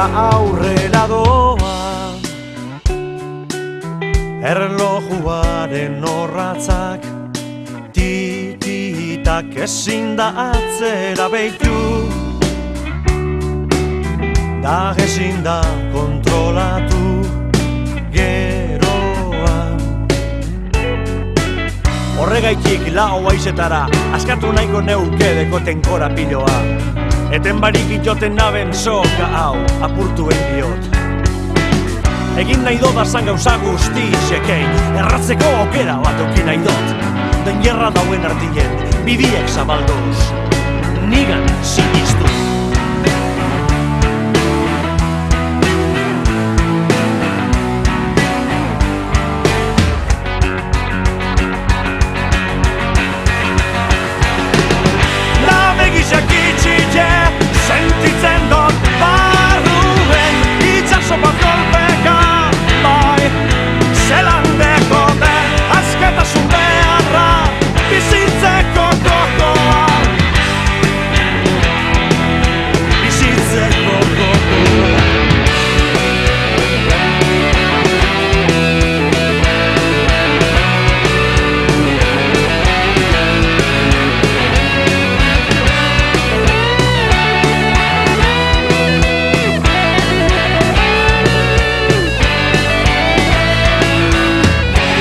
eta aurrera doa. Erlojuaren orratzak tititak ezin da atzera behitu, da ezin da kontrolatu geroa. Horregaitik lau haizetara askatu nahiko neuke dekoten korapiloa, eten barik itoten naben soka hau apurtuen diot. Egin nahi dodazan gauza guztiekein, erratzeko aukera bat eukin nahi dot. Den gerra dauen artien, bidiek zabalduz, nigan sinistu. Nabegisak itxite, sentitzen dut barruen, itxaso bat kolpeka, bai, zelan dekoten, askatasun beharra, bizitzeko kokoa. Bizitzeko kokoa.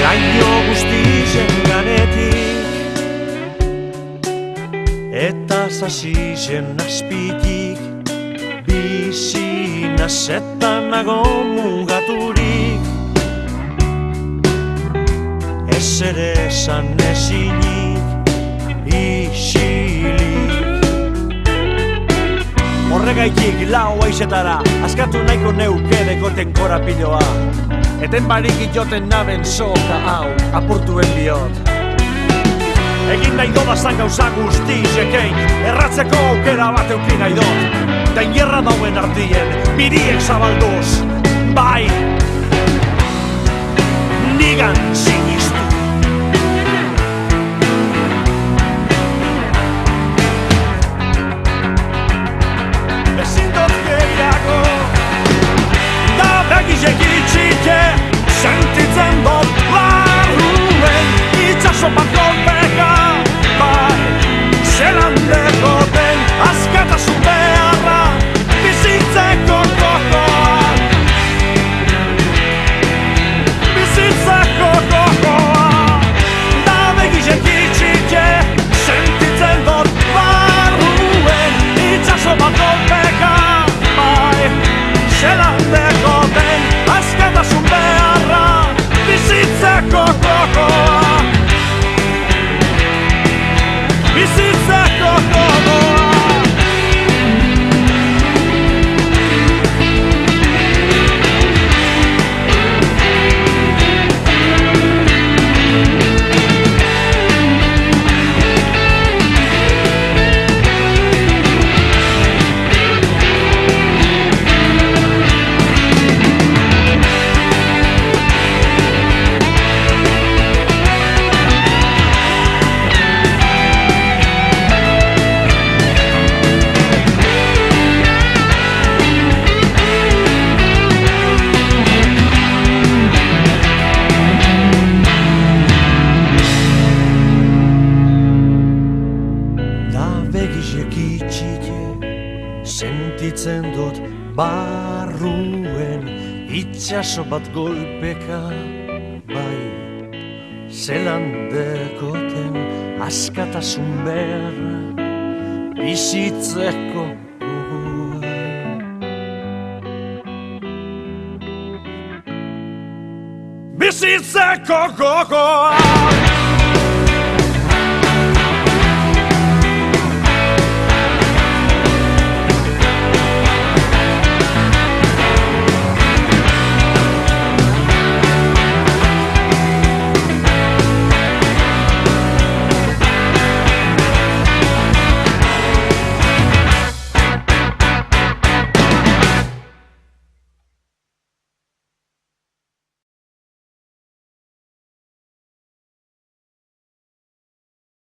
Laino guztien ganetik eta sasizen azpitik, bizina zetan nago mugaturik, ez ere esan ezinik isilik. Horregaitik lau haizetara askatu nahiko neuke dekoten korapiloa, eten barik itoten naben soka hau apurtuen diot. Egin nahi dodazan gauza guztiekein, erratzeko aukera bat eukin nahi dot. Den gerra dauen artien, bidiek zabalduz, bai, nigan sinistu. Ezin dut gehiago, da begizek itxite, sentitzen dut barruen, itxaso bat kolpeka, bai, zelan dekoten, askatasun beharra, bizitzeko kokoa. Bizitzeko kokoa. Da begizek itxite, sentitzen dut barruen, itxaso bat kolpeka, bai, zelan dekoten, askatasun beharra, bizitzeko kokoa. Bizitzeko kokoa. Sentitzen dut barruen, itxaso bat golpeka, bai, zelan dekoten, askatasun beharra, bizitzeko gogoa. Bizitzeko gogoa.